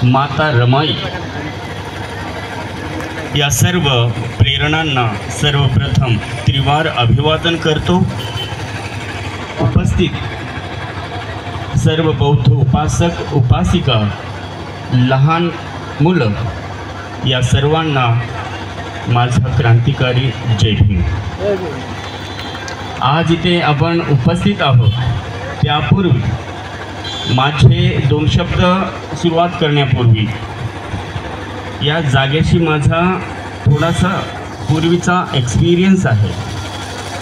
माता रमाई या सर्व प्रेरणांना सर्वप्रथम त्रिवार अभिवादन करतो। उपस्थित सर्व बौद्ध उपासक उपासिका, लहान मुलं या सर्वांना माझा क्रांतिकारी जय भीम। आज इथे आपण उपस्थित आहोत त्यापूर्वी माझे 2 शब्द सुरुवात करण्यापूर्वी या जागेशी माझा थोडासा पूर्वीचा एक्सपिरियन्स आहे,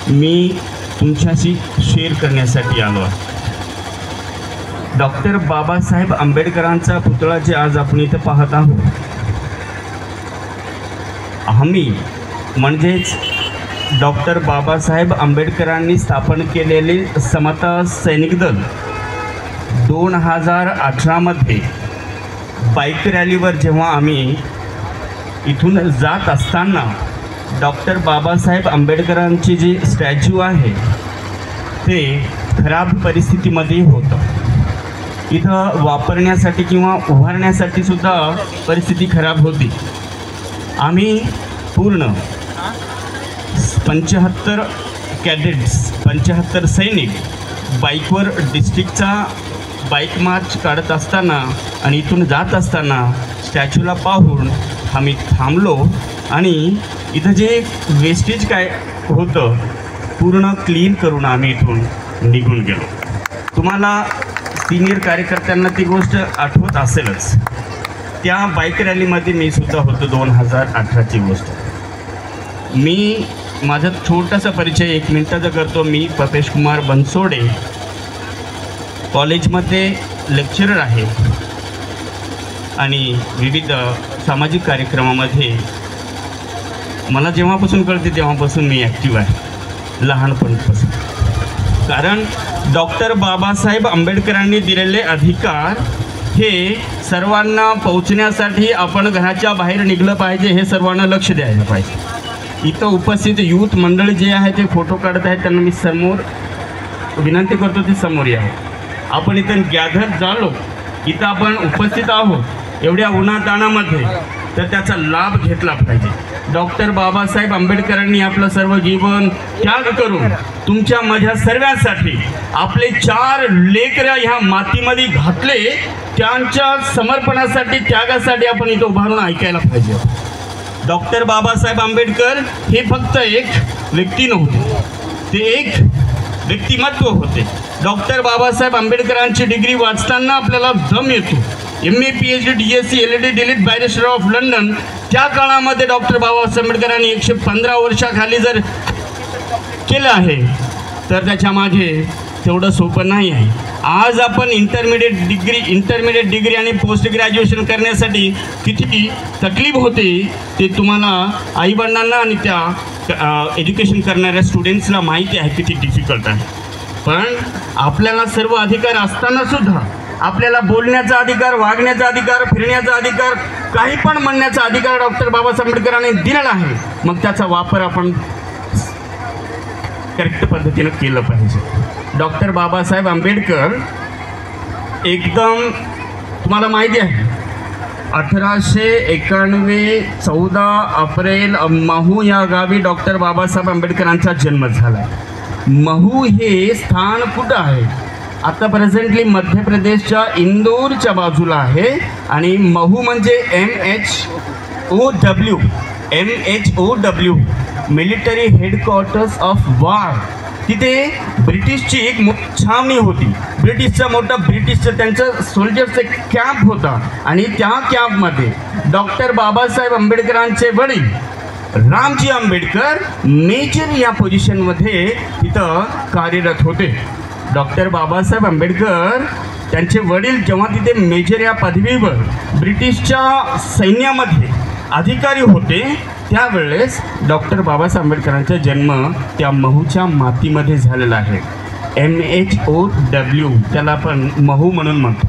मी तुमच्याशी शेअर करण्यासाठी आलो आहे। डॉक्टर बाबासाहेब आंबेडकरांचा पुतळा जे आज आपण इथं पाहत आहोत, आम्ही म्हणजेच डॉक्टर बाबासाहेब आंबेडकरांनी स्थापन केलेले समता सैनिक दल 2018मध्ये बाईक रॅलीवर जेव्हा आम्ही इथून जात असताना डॉक्टर बाबासाहेब आंबेडकरांची जी स्टॅच्यू आहे ते खराब परिस्थितीमध्ये होतं। इथं वापरण्यासाठी किंवा उभारण्यासाठी सुद्धा परिस्थिती खराब होती। आम्ही पूर्ण 75 कॅडेट्स 75 सैनिक बाईकवर डिस्ट्रिक्टचा बाईक मार्च काढत असताना आणि इथून जात असताना स्टॅच्यूला पाहून आम्ही थांबलो आणि इथं जे वेस्टेज काय होतं पूर्ण क्लीन करून आम्ही इथून निघून गेलो। तुम्हाला सिनियर कार्यकर्त्यांना ती गोष्ट आठवत असेलच, त्या बाईक रॅलीमध्ये मी सुद्धा होतो 2018ची गोष्ट। मी माझा छोटासा परिचय 1 मिनिटाचा करतो। मी पपेश कुमार बनसोडे कॉलेजमध्ये लेक्चरर आहे आणि विविध सामाजिक कार्यक्रमामध्ये मला जेव्हापासून कळते तेव्हापासून मी ॲक्टिव्ह आहे, लहानपणापासून। कारण डॉक्टर बाबासाहेब आंबेडकरांनी दिलेले अधिकार हे सर्वांना पोहोचण्यासाठी आपण घराच्या बाहेर निघलं पाहिजे, हे सर्वांना लक्ष द्यायला पाहिजे। इथं उपस्थित युथ मंडळी जे आहे ते फोटो काढत आहेत, त्यांना मी समोर विनंती करतो ते समोर या। आपण इथं गॅदर झालो, इथं आपण उपस्थित आहोत एवढ्या उन्हाताणामध्ये, तर त्याचा लाभ घेतला पाहिजे। डॉक्टर बाबासाहेब आंबेडकरांनी आपलं सर्व जीवन त्याग करून तुमच्या माझ्या सर्वांसाठी आपले 4 लेकरं ह्या मातीमध्ये घातले, त्यांच्या समर्पणासाठी त्यागासाठी आपण इथं उभारून ऐकायला पाहिजे। डॉक्टर बाबासाहेब आंबेडकर हे फक्त एक व्यक्ती नव्हते, ते एक व्यक्तिमत्व होते। डॉक्टर बाबासाहेब आंबेडकरांची डिग्री वाचताना आपल्याला दम येतो। MA PhD DSc LLD delete barrister of London, त्या काळामध्ये डॉक्टर बाबासाहेब आंबेडकरांनी 115 वर्षाखाली जर केलं आहे तर त्याच्या मागे तेवढं सोपं नाही आहे। आज आपण इंटरमिडिएट डिग्री आणि पोस्ट ग्रॅज्युएशन करण्यासाठी किती तकलीफ होते ते तुम्हाला आईवडिलांना आणि त्या एज्युकेशन करणाऱ्या स्टुडंट्सला माहिती आहे किती डिफिकल्ट आहे। पण आपल्याला सर्व अधिकार असताना सुद्धा आपल्याला बोलण्याचा अधिकार, वागण्याचा अधिकार, फिरण्याचा अधिकार, काही पण म्हणण्याचा अधिकार डॉक्टर बाबासाहेब आंबेडकरांनी दिलेला आहे। मग त्याचा वापर आपण करेक्ट पद्धतीनं केलं पाहिजे। डॉक्टर बाबासाहेब आंबेडकर एकदम तुम्हाला माहिती आहे 1891 14 एप्रिल महू या गावी डॉक्टर बाबासाहेब आंबेडकरांचा जन्म झाला। महू हे स्थान कुठं आहे? आता प्रेझेंटली मध्य प्रदेशच्या इंदोरच्या बाजूला आहे आणि महू म्हणजे MHOW military headquarters of war. तिथे ब्रिटिशची एक छावणी होती, ब्रिटिशचं त्यांचं सोल्जर्सचं कॅम्प होता आणि त्या कॅम्पमध्ये डॉक्टर बाबासाहेब आंबेडकरांचे वडील रामजी आंबेडकर मेजर या पोझिशनमध्ये तिथं कार्यरत होते। डॉक्टर बाबासाहेब आंबेडकर त्यांचे वडील जेव्हा तिथे मेजर या पदवीवर ब्रिटिशच्या सैन्यामध्ये अधिकारी होते त्यावेळेस डॉक्टर बाबासाहेब आंबेडकरांचा जन्म त्या महूच्या मातीमध्ये झालेला आहे। MHOW त्याला आपण महू म्हणून म्हणतो।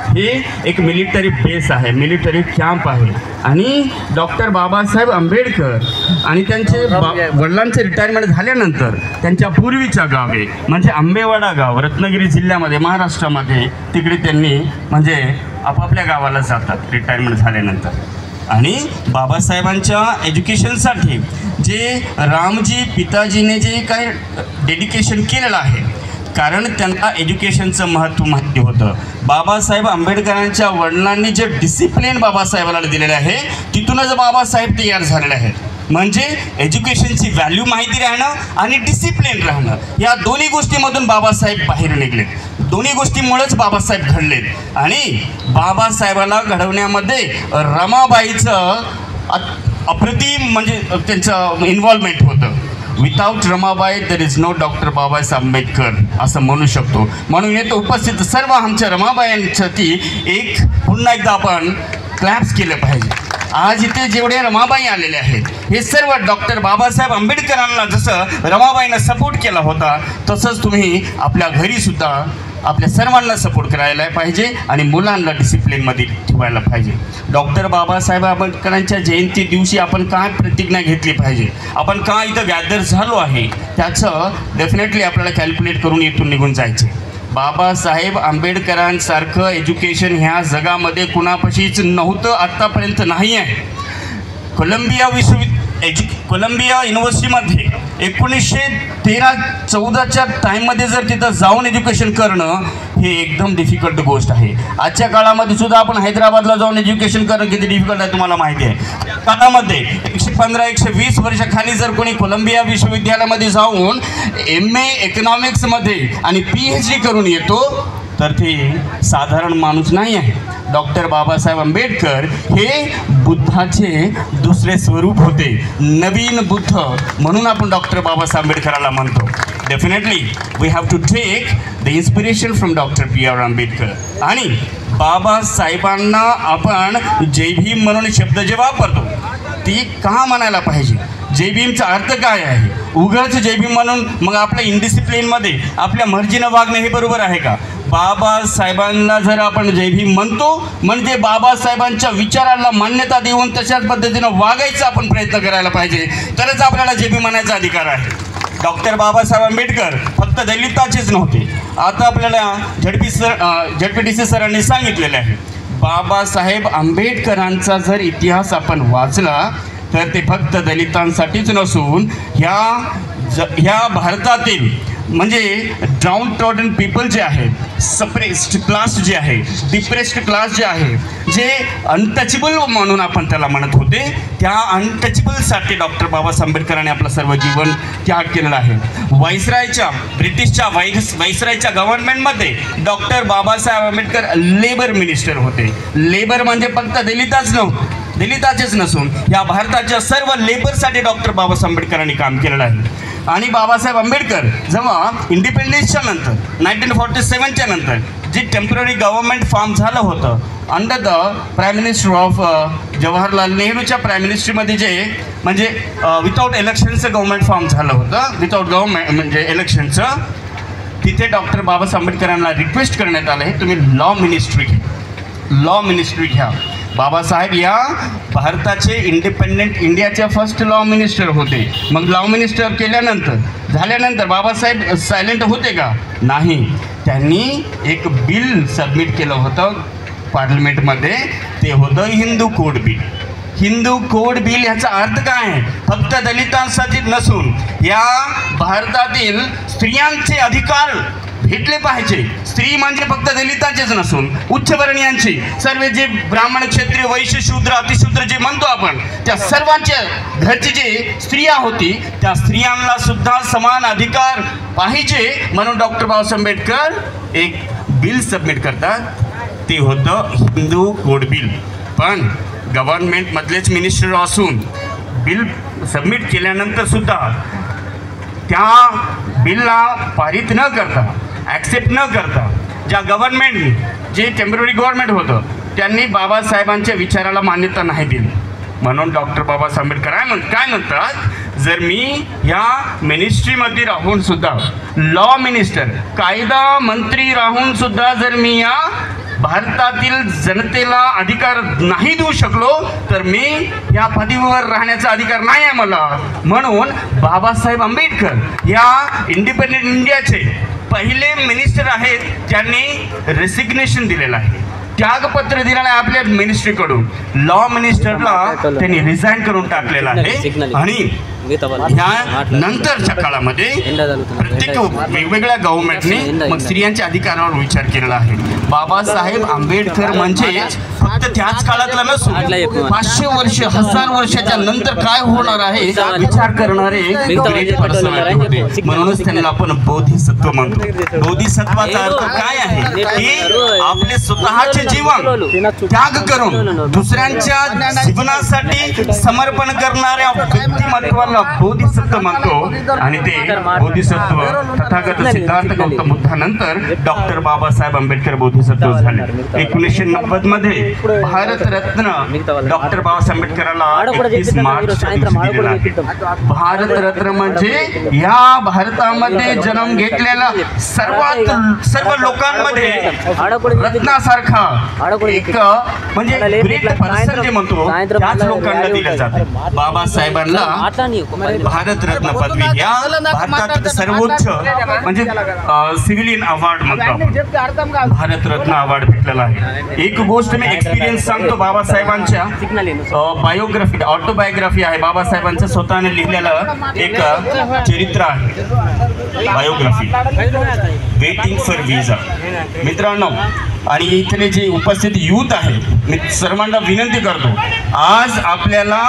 हे एक मिलिटरी बेस आहे, मिलिटरी कॅम्प आहे आणि डॉक्टर बाबासाहेब आंबेडकर आणि त्यांचे वडिलांचे रिटायरमेंट झाल्यानंतर त्यांच्या पूर्वीच्या गावे म्हणजे आंबेवाडा गाव रत्नागिरी जिल्ह्यामध्ये महाराष्ट्रामध्ये तिकडे त्यांनी म्हणजे आपापल्या गावाला जातात रिटायरमेंट झाल्यानंतर. आणि बाबासाहेबांच्या एज्युकेशनसाठी जे रामजी पिताजीने जे काही डेडिकेशन केलेलं आहे, कारण त्यांना एज्युकेशनचं महत्त्व माहिती होतं. बाबासाहेब आंबेडकरांच्या वडिलांनी जे डिसिप्लिन बाबासाहेबाला दिलेलं आहे, तिथूनच बाबासाहेब तयार झालेले आहेत. म्हणजे एज्युकेशनची व्हॅल्यू माहिती राहणं आणि डिसिप्लिन राहणं, या दोन्ही गोष्टीमधून बाबासाहेब बाहेर निघलेत. दोन्ही गोष्टीमुळेच बाबासाहेब घडलेत. आणि बाबासाहेबाला घडवण्यामध्ये रमाबाईचं अप्रतिम म्हणजे त्यांचं इन्व्हॉल्वमेंट होतं. Without Ramabai there is no doctor Babasaheb Ambedkar असं म्हणू शकतो. म्हणून येतो उपस्थित सर्व आमच्या रमाबाईंसाठी एक पुन्हा एकदा आपण क्लॅप्स केलं पाहिजे. आज इथे जेवढे रमाबाई आलेले आहेत, हे सर्व डॉक्टर बाबासाहेब आंबेडकरांना जसं रमाबाईनं सपोर्ट केला होता, तसंच तुम्ही आपल्या घरीसुद्धा आपल्या सर्वांना सपोर्ट करायला पाहिजे आणि मुलांना डिसिप्लिनमध्ये ठेवायला पाहिजे. डॉक्टर बाबासाहेब आंबेडकरांच्या जयंती दिवशी आपण काय प्रतिज्ञा घेतली पाहिजे, आपण काय इथं गॅदर झालो आहे, त्याचं डेफिनेटली आपल्याला कॅल्क्युलेट करून इथून निघून जायचे. बाबासाहेब आंबेडकरांसारखं एज्युकेशन ह्या जगामध्ये कुणापाशीच नव्हतं, आत्तापर्यंत नाही आहे. कोलंबिया युनिव्हर्सिटीमध्ये 1913-14च्या टाईममध्ये जर तिथं जाऊन एज्युकेशन करणं हे एकदम डिफिकल्ट गोष्ट आहे. आजच्या काळामध्ये सुद्धा आपण हैदराबादला जाऊन एज्युकेशन करणं किती डिफिकल्ट आहे तुम्हाला माहिती आहे. काळामध्ये 115-120 वर्षाखाली जर कोणी कोलंबिया विश्वविद्यालयामध्ये जाऊन MA इकॉनॉमिक्समध्ये आणि PhD करून येतो, तर ते साधारण माणूस नाही आहे. डॉक्टर बाबासाहेब आंबेडकर हे बुद्धाचे दुसरे स्वरूप होते, नवीन बुद्ध म्हणून आपण डॉक्टर बाबासाहेब आंबेडकराला म्हणतो. Definitely we have to take the inspiration from doctor B.R. Ambedkar. आणि बाबासाहेबांना आपण जय भीम म्हणून शब्द जे वापरतो, ती का म्हणायला पाहिजे? जय भीमचा अर्थ काय आहे? उगाच जय भीम म्हणून मग आपल्या इनडिसिप्लिनमध्ये आपल्या मर्जीनं वागणं हे बरोबर आहे का? बाबासाहेबांना जर आपण जय भीम म्हणतो म्हणजे बाबासाहेबांच्या विचारांना मान्यता देऊन तशाच पद्धतीनं वागायचा आपण प्रयत्न करायला पाहिजे, तरच आपल्याला जय भीम म्हणायचा अधिकार आहे. डॉक्टर बाबासाहेब आंबेडकर फक्त दलिताचेच नव्हते. आता आपल्याला ZPTC सरांनी सांगितलेलं आहे, बाबासाहेब आंबेडकरांचा जर इतिहास आपण वाचला तर ते फक्त दलितांसाठीच नसून ह्या भारतातील म्हणजे डाऊन ट्रॉडन पीपल जे आहेत, सप्रेस्ड क्लास जे आहे, डिप्रेस्ड क्लास जे आहे, जे अनटचेबल म्हणून आपण त्याला म्हणत होते, त्या अनटचेबलसाठी डॉक्टर बाबासाहेब आंबेडकरांनी आपलं सर्व जीवन त्याग केलेलं आहे. ब्रिटिशच्या व्हाईसरायच्या गव्हर्नमेंटमध्ये doctor Babasaheb Ambedkar labour minister होते. लेबर म्हणजे फक्त दलिताचेच नसून या भारताच्या सर्व लेबरसाठी डॉक्टर बाबासाहेब आंबेडकरांनी काम केलेलं आहे. आणि बाबासाहेब आंबेडकर जेव्हा इंडिपेंडन्सच्या नंतर 1947च्या नंतर जे टेम्पररी गव्हर्नमेंट फॉर्म झालं होतं under the prime minister of Jawaharlal नेहरूच्या प्राईम मिनिस्ट्रीमध्ये जे म्हणजे विदाऊट इलेक्शनचं गव्हर्नमेंट फॉर्म झालं होतं, विदाऊट गव्हर्नमेंट म्हणजे इलेक्शनचं, तिथे डॉक्टर बाबासाहेब आंबेडकरांना रिक्वेस्ट करण्यात आलं आहे तुम्ही लॉ मिनिस्ट्री घ्या. बाबासाहेब या भारताचे इंडिपेंडेंट इंडियाचे फर्स्ट लॉ मिनिस्टर होते. मग लॉ मिनिस्टर झाल्यानंतर बाबासाहेब सायलेंट होते का? नाही. त्यांनी एक बिल सबमिट केलं होतं पार्लमेंटमध्ये, ते होतं Hindu code bill. Hindu code bill ह्याचा अर्थ काय आहे? फक्त दलितांसाठी नसून या भारतातील स्त्रियांचे अधिकार भेटले पाहिजे. स्त्री म्हणजे फक्त दलितांचेच नसून उच्चवर्णीयांची सर्व जे ब्राह्मण, क्षत्रिय, वैश्य, शूद्र, अतिशूद्र जे म्हणतो आपण, त्या सर्वांच्या घरची जे स्त्रिया होती त्या स्त्रियांना सुद्धा समान अधिकार पाहिजे म्हणून डॉक्टर बाबासाहेब आंबेडकर एक बिल सबमिट करतात. ते होतं हिंदू कोड बिल. पण गव्हर्नमेंटमधलेच मिनिस्टर असून बिल सबमिट केल्यानंतर सुद्धा त्या बिलला पारित न करता, ॲक्सेप्ट न करता, ज्या जे टेम्पररी गव्हर्नमेंट होतं त्यांनी बाबासाहेबांच्या विचाराला मान्यता नाही दिली. म्हणून डॉक्टर बाबासाहेब आंबेडकर काय म्हणतात, जर मी या मिनिस्ट्रीमध्ये राहून सुद्धा लॉ मिनिस्टर, कायदा मंत्री राहून सुद्धा जर मी या भारतातील जनतेला अधिकार नाही देऊ शकलो तर मी या पदवीवर राहण्याचा अधिकार नाही आहे मला. म्हणून बाबासाहेब आंबेडकर या इंडिपेंडेंट इंडियाचे पहिले मिनिस्टर आहेत ज्यांनी रेसिग्नेशन दिलेलं आहे. त्यागपत्र दिलेलं आहे आपल्या मिनिस्ट्रीकडून. लॉ मिनिस्टरला त्यांनी रिझाईन करून टाकलेला आहे. आणि ह्या नंतरच्या काळामध्ये प्रत्येक वेगवेगळ्या गव्हर्नमेंटने मग स्त्रियांच्या अधिकारावर विचार केलेला आहे. बाबासाहेब आंबेडकर म्हणजे फक्त त्याच काळातला नसून 500 वर्ष 1000 वर्षाच्या नंतर काय होणार आहे विचार करणारे ग्रेट पर्सनॅलिटी होते. म्हणूनच त्यांना आपण बोधिसत्व म्हणतो. बोधिसत्वाचा अर्थ काय आहे की आपले स्वतःचे जीवन त्याग करून दुसऱ्यांच्या जीवनासाठी समर्पण करणाऱ्या व्यक्तिमत्वाला बोधिसत्व म्हणतो. आणि ते बोधिसत्व तथागत सिद्धार्थ गौतम बुद्धानंतर डॉक्टर बाबासाहेब आंबेडकर बोधिसत्व झाले. 1990 मध्ये भारतरत्न डॉक्टर बाबासाहेब आंबेडकरांना 31 मार्चच्या दिवशी दिलेला आहे. भारतरत्न म्हणजे या भारतामध्ये जन्म घेतलेला सर्व लोकांमध्ये रत्नासारखा एक म्हणजे ग्रेट पर्सन जे म्हणतो त्याच लोकांना दिलं जातं. बाबासाहेबांना भारतरत्न पदवी या भारतातील सर्वोच्च म्हणजे सिव्हिलियन अवॉर्ड म्हणतो भारतरत्न अवॉर्ड भेटलेला आहे. एक गोष्ट मी एक्सपिरियन्स सांगतो. बाबासाहेबांच्या बायोग्राफी ऑटोबायोग्राफी आहे. बाबासाहेबांचं स्वतःने लिहिलेलं एक चरित्र आहे बायोग्राफी वेटिंग फॉर विजा. मित्रांनो आणि इथले जे उपस्थित यूथ आहे मी सर्वांना विनंती करतो आज आपल्याला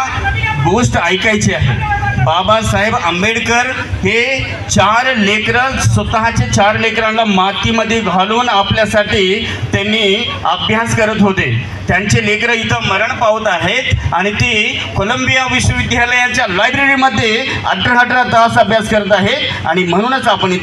गोष्ट ऐकायची आहे. बाबासाहेब आंबेडकर हे 4 लेकरं स्वतःचे 4 लेकरांना मातीमध्ये घालून आपल्यासाठी त्यांनी अभ्यास करत होते. त्यांचे लेकरं इथं मरण पावत आहेत आणि ते कोलंबिया विश्वविद्यालयाच्या लायब्ररीमध्ये 18 तास अभ्यास करत आहेत. आणि म्हणूनच आपण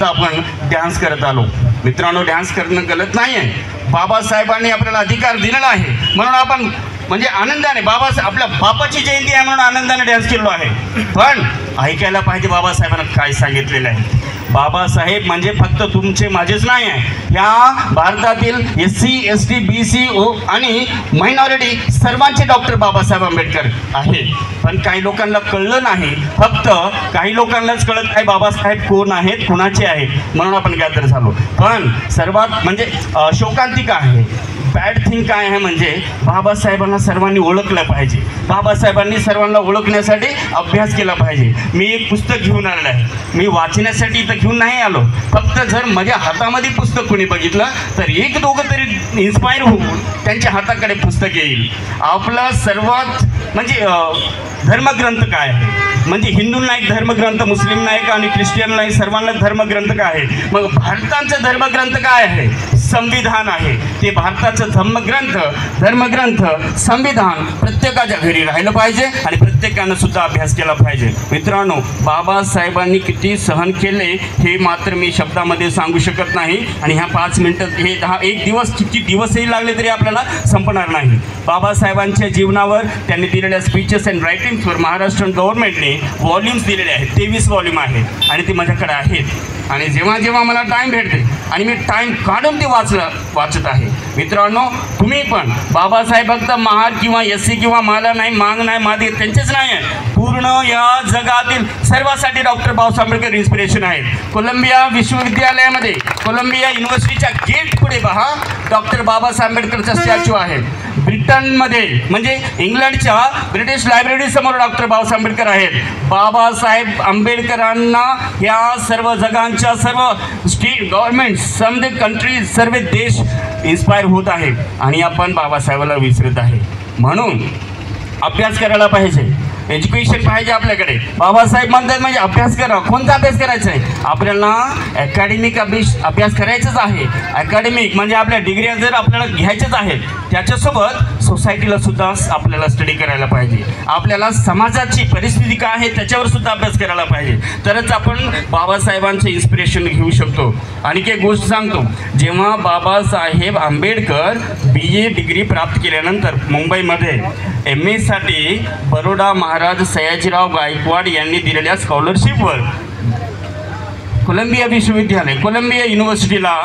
डान्स करत आलो. मित्रांनो डान्स करणं गलत नाही आहे. बाबासाहेबांनी आपल्याला अधिकार दिलेला आहे म्हणून आपण म्हणजे आनंदाने आपल्या बापाची जयंती आहे म्हणून आनंदाने डान्स केलो आहे. पण ऐकायला पाहिजे बाबासाहेबांना काय सांगितलेलं आहे. बाबासाहेब म्हणजे फक्त तुमचे माझेच नाही आहे. या भारतातील SC ST BC आणि मायनॉरिटी सर्वांचे डॉक्टर बाबासाहेब आंबेडकर आहेत. पण काही लोकांना कळलं नाही. फक्त काही लोकांनाच कळत नाही बाबासाहेब कोण आहेत कोणाचे आहेत म्हणून आपण गॅदर झालो. पण सर्वात म्हणजे शोकांतिका आहे बॅड थिंग काय आहे म्हणजे बाबासाहेबांना सर्वांनी ओळखलं पाहिजे. बाबासाहेबांनी सर्वांना ओळखण्यासाठी अभ्यास केला पाहिजे. मी एक पुस्तक घेऊन आलेलं आहे. मी वाचण्यासाठी इथं घेऊन नाही आलो. फक्त जर माझ्या हातामध्ये पुस्तक कोणी बघितलं तर 1-2 तरी इन्स्पायर होऊन त्यांच्या हाताकडे पुस्तक येईल. आपला सर्वात म्हणजे धर्मग्रंथ काय आहे म्हणजे हिंदूंना एक धर्मग्रंथ मुस्लिमना एक आणि ख्रिश्चनला एक सर्वांना धर्मग्रंथ काय आहे. मग भारताचं धर्मग्रंथ काय आहे संविधान आहे. ते भारताचं धर्मग्रंथ संविधान प्रत्येकाच्या घरी राहिलं पाहिजे आणि प्रत्येकानं सुद्धा अभ्यास केला पाहिजे. मित्रांनो बाबासाहेबांनी किती सहन केले हे मात्र मी शब्दामध्ये सांगू शकत नाही. आणि ह्या 5 मिनिटं हे 1 दिवस किती दिवसही लागले तरी आपल्याला संपणार नाही. बाबासाहेबांच्या जीवनावर त्यांनी दिलेल्या स्पीचेस अँड रायटिंग्सवर महाराष्ट्र गव्हर्नमेंटने व्हॉल्यूम्स दिलेले आहेत. 23 व्हॉल्यूम आहेत आणि ते माझ्याकडे आहेत. आणि जेव्हा जेव्हा मला टाईम भेटते आणि मी टाईम काढून ते वाचत आहे. मित्रांनो तुम्ही पण बाबासाहेब फक्त महार किंवा SC किंवा मला नाही मांग नाही मादी त्यांचेच नाही आहे. पूर्ण या जगातील सर्वांसाठी डॉक्टर बाबासाहेब आंबेडकर इन्स्पिरेशन आहेत. कोलंबिया विश्वविद्यालयामध्ये कोलंबिया युनिव्हर्सिटीच्या गेट पुढे पहा डॉक्टर बाबासाहेब आंबेडकरचा स्टॅच्यू आहे. ब्रिटनमध्ये म्हणजे इंग्लंडच्या ब्रिटिश लायब्ररी समोर डॉक्टर बाबासाहेब आंबेडकर आहेत. बाबासाहेब आंबेडकरांना या सर्व जगांच्या सर्व स्टेट गव्हर्नमेंट सम कंट्री सर्व देश इन्स्पायर होत आहे आणि आपण बाबासाहेबाला विसरत आहे. म्हणून अभ्यास करायला पाहिजे. एज्युकेशन पाहिजे आपल्याकडे. बाबासाहेब म्हणतात म्हणजे अभ्यास करा. कोणता अभ्यास करायचा आहे आपल्याला अकॅडमिक अभ्यास करायचाच आहे. अकॅडमिक म्हणजे आपल्या डिग्र्या जर आपल्याला घ्यायच्याच आहेत त्याच्यासोबत सोसायटीला सुद्धा आपल्याला स्टडी करायला पाहिजे. आपल्याला समाजाची परिस्थिती काय आहे त्याच्यावर सुद्धा अभ्यास करायला पाहिजे. तरच आपण बाबासाहेबांचे इन्स्पिरेशन घेऊ शकतो. आणि एक गोष्ट सांगतो जेव्हा बाबासाहेब आंबेडकर BA डिग्री प्राप्त केल्यानंतर मुंबईमध्ये MA साठी बरोडा महाराज सयाजीराव गायकवाड यांनी दिलेल्या स्कॉलरशिपवर कोलंबिया विश्वविद्यालय कोलंबिया युनिव्हर्सिटीला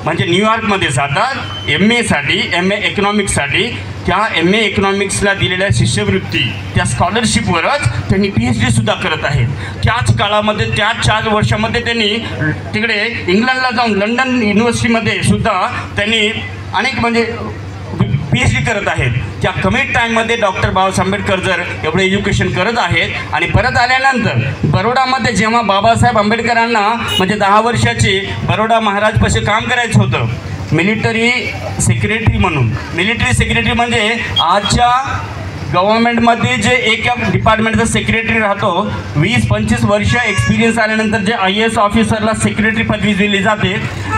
म्हणजे न्यूयॉर्कमध्ये जातात MA साठी MA इकॉनॉमिक्ससाठी. त्या MA इकॉनॉमिक्सला दिलेल्या शिष्यवृत्ती त्या स्कॉलरशिपवरच त्यांनी PhD सुद्धा करत आहेत. त्याच काळामध्ये त्याच 4 वर्षामध्ये त्यांनी तिकडे इंग्लंडला जाऊन लंडन युनिव्हर्सिटीमध्ये सुद्धा त्यांनी अनेक म्हणजे PhD करत आहेत. त्या कमी टाईममध्ये डॉक्टर बाबासाहेब आंबेडकर जर एवढं एज्युकेशन करत आहेत आणि परत आल्यानंतर बरोडामध्ये जेव्हा बाबासाहेब आंबेडकरांना म्हणजे 10 वर्षाचे बरोडा महाराजपाशी काम करायचं होतं मिलिटरी सेक्रेटरी म्हणून. मिलिटरी सेक्रेटरी म्हणजे आजच्या गव्हर्नमेंटमध्ये जे एक डिपार्टमेंटचा सेक्रेटरी राहतो 20-25 वर्ष एक्सपिरियन्स आल्यानंतर जे IAS ऑफिसरला सेक्रेटरी पदवी दिली जाते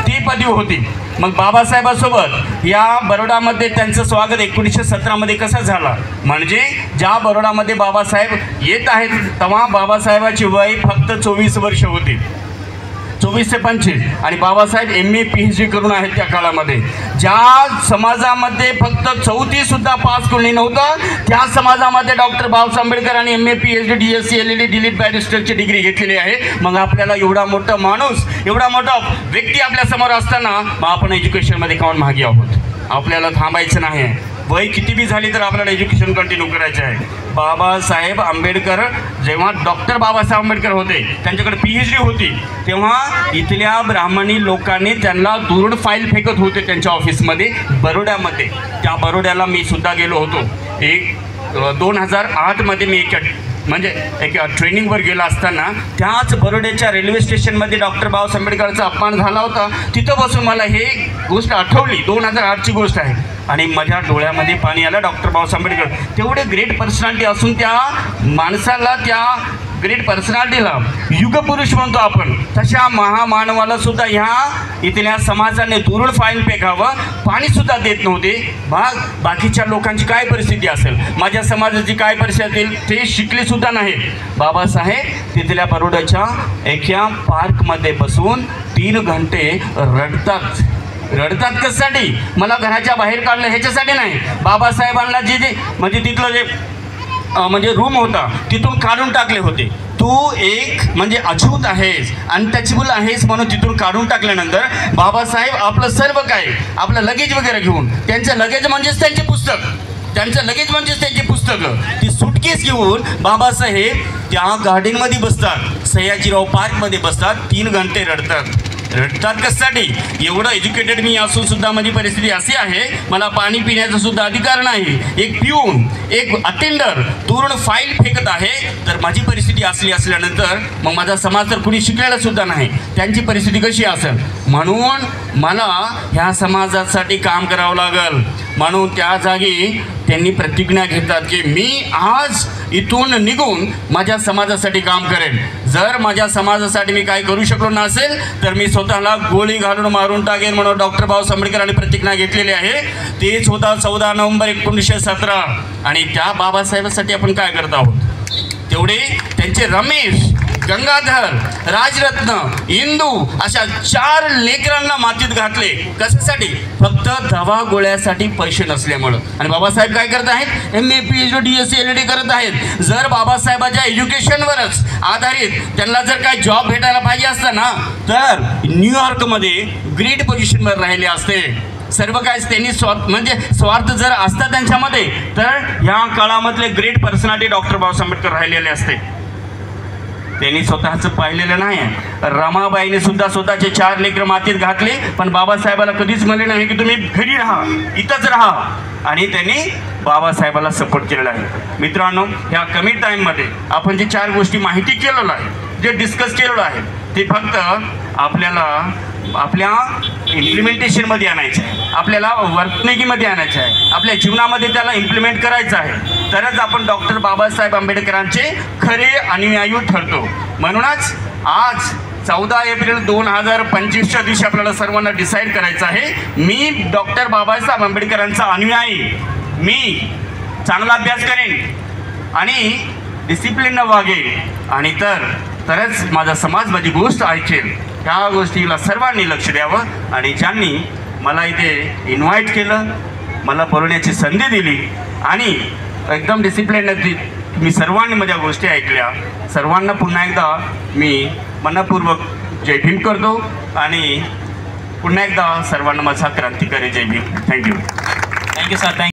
ती पदवी होती. मग बाबासाहेबासोबत या बरोडामध्ये त्यांचं स्वागत 1917मध्ये कसं झालं म्हणजे ज्या बरोडामध्ये बाबासाहेब येत आहेत तेव्हा बाबासाहेबाची वय फक्त 24 वर्ष होती. 24 ते 25 आणि बाबासाहेब MA PhD करून आहेत त्या काळामध्ये. ज्या समाजामध्ये फक्त 4थी सुद्धा पास कोणी नव्हतं त्या समाजामध्ये डॉक्टर बाबासाहेब आंबेडकरांनी MA PhD DSc LLD DLitt बॅरिस्टरची डिग्री घेतलेली आहे. मग आपल्याला एवढा मोठा माणूस एवढा मोठा व्यक्ती आपल्यासमोर असताना मग आपण एज्युकेशनमध्ये काऊन मागे आहोत. आपल्याला थांबायचं नाही. वय किती बी झाली तर आपल्याला एज्युकेशन कंटिन्यू करायचं आहे. बाबासाहेब आंबेडकर जेव्हा डॉक्टर बाबासाहेब आंबेडकर होते त्यांच्याकडे PhD होती तेव्हा इथल्या ब्राह्मणी लोकांनी त्यांना दुरुड फाईल फेकत होते त्यांच्या ऑफिसमध्ये बरोड्यामध्ये. त्या बरोड्याला मी सुद्धा गेलो होतो. 2008मध्ये मी एक ट्रेनिंगवर गेला असताना त्याच बरोड्याच्या रेल्वे स्टेशनमध्ये डॉक्टर बाबासाहेब आंबेडकरांचा अपमान झाला होता. तिथं बसून मला हे गोष्ट आठवली. 2008ची गोष्ट आहे आणि माझ्या डोळ्यामध्ये पाणी आलं. डॉक्टर बाबासाहेब आंबेडकर तेवढे ग्रेट पर्सनॅलिटी असून त्या माणसाला त्या ग्रेट पर्सनॅलिटीला युगपुरुष म्हणतो आपण तशा महामानवाला सुद्धा ह्या इथल्या समाजाने दुरुड फाईल फेकावं पाणीसुद्धा देत नव्हते. बाकीच्या लोकांची काय परिस्थिती असेल माझ्या समाजाची काय परिस्थिती असेल ते शिकलेसुद्धा नाही. बाबासाहेब तिथल्या बरोडाच्या एका पार्कमध्ये बसून 3 घंटे रडतात. कशासाठी मला घराच्या बाहेर काढलं ह्याच्यासाठी नाही. बाबासाहेबांना जे म्हणजे तिथलं जे म्हणजे रूम होता तिथून काढून टाकले होते. तू एक म्हणजे अछूत आहेस अनटचेबल आहेस म्हणून तिथून काढून टाकल्यानंतर बाबासाहेब आपलं सर्व काय आपलं लगेज वगैरे घेऊन त्यांचं लगेज म्हणजेच त्यांचे पुस्तकं ती सुटकेस घेऊन बाबासाहेब त्या गार्डनमध्ये बसतात. सयाजीराव पार्कमध्ये बसतात. 3 घंटे रडतात कशासाठी. एवढं एज्युकेटेड मी असून सुद्धा माझी परिस्थिती अशी आहे मला पाणी पिण्याचा सुद्धा अधिकार नाही. एक पिऊन एक अटेंडर दुरुड फाईल फेकत आहे तर माझी परिस्थिती असल्यानंतर मग माझा समाज तर कुणी शिकलेला सुद्धा नाही त्यांची परिस्थिती कशी असेल. म्हणून मला ह्या समाजासाठी काम करावं लागेल. म्हणून त्या जागी त्यांनी प्रतिज्ञा घेतात की मी आज इथून निघून माझ्या समाजासाठी काम करेन. जर माझ्या समाजासाठी मी काय करू शकलो नसेल तर मी स्वतःला गोळी घालून मारून टाकेन म्हणून डॉक्टर बाबासाहेब आंबेडकरांनी प्रतिज्ञा घेतलेली आहे. तेच होता 14 नोव्हेंबर 1917 आणि त्या बाबासाहेबांसाठी आपण काय करत आहोत. तेवढे त्यांचे रमेश गंगाधर राजरत्न इंदू अशा 4 लेकरांना मातीत घातले कशासाठी फक्त दवा गोळ्यासाठी पैसे नसल्यामुळं. आणि बाबासाहेब काय करत आहेत MA PhD DSc LLD करत आहेत. जर बाबासाहेबाच्या एज्युकेशनवरच आधारित त्यांना जर काय जॉब भेटायला पाहिजे असता ना तर न्यूयॉर्कमध्ये ग्रेट पोझिशनवर राहिले असते. सर्व काय त्यांनी स्वार्थ जर असता त्यांच्यामध्ये तर ह्या काळामधले great personality doctor Babasaheb Ambedkar राहिलेले असते. त्यांनी स्वतःचं पाहिलेलं नाही. रमाबाईने सुद्धा स्वतःचे 4 लेकरं मातीत घातले पण बाबासाहेबाला कधीच म्हणले नाही की तुम्ही घरी राहा इथंच राहा आणि त्यांनी बाबासाहेबाला सपोर्ट केलेला आहे. मित्रांनो ह्या कमी टाईममध्ये आपण जे 4 गोष्टी माहिती केलेलं आहे जे डिस्कस केलेलं आहे ते फक्त आपल्याला आपल्या इम्प्लिमेंटेशनमध्ये आणायचं आहे. आपल्याला वर्तणुकीमध्ये आणायचं आहे. आपल्या जीवनामध्ये त्याला इम्प्लिमेंट करायचं आहे तरच आपण डॉक्टर बाबासाहेब आंबेडकरांचे खरे अनुयायी ठरतो. म्हणूनच आज 14 एप्रिल 2025च्या दिवशी आपल्याला सर्वांना डिसाईड करायचं आहे मी डॉक्टर बाबासाहेब आंबेडकरांचा अनुयायी. मी चांगला अभ्यास करेन आणि डिसिप्लिननं वागेन आणि तरच माझा समाज माझी गोष्ट ऐकेल. ह्या गोष्टीला सर्वांनी लक्ष द्यावं आणि ज्यांनी मला इथे इन्व्हाइट केलं मला बोलण्याची संधी दिली आणि एकदम डिसिप्लिन मी सर्वांनी माझ्या गोष्टी ऐकल्या. सर्वांना पुन्हा एकदा मी मनपूर्वक जय भीम करतो आणि पुन्हा एकदा सर्वांना माझा क्रांतिकारी जय भीम. Thank you sir. थँक्यू.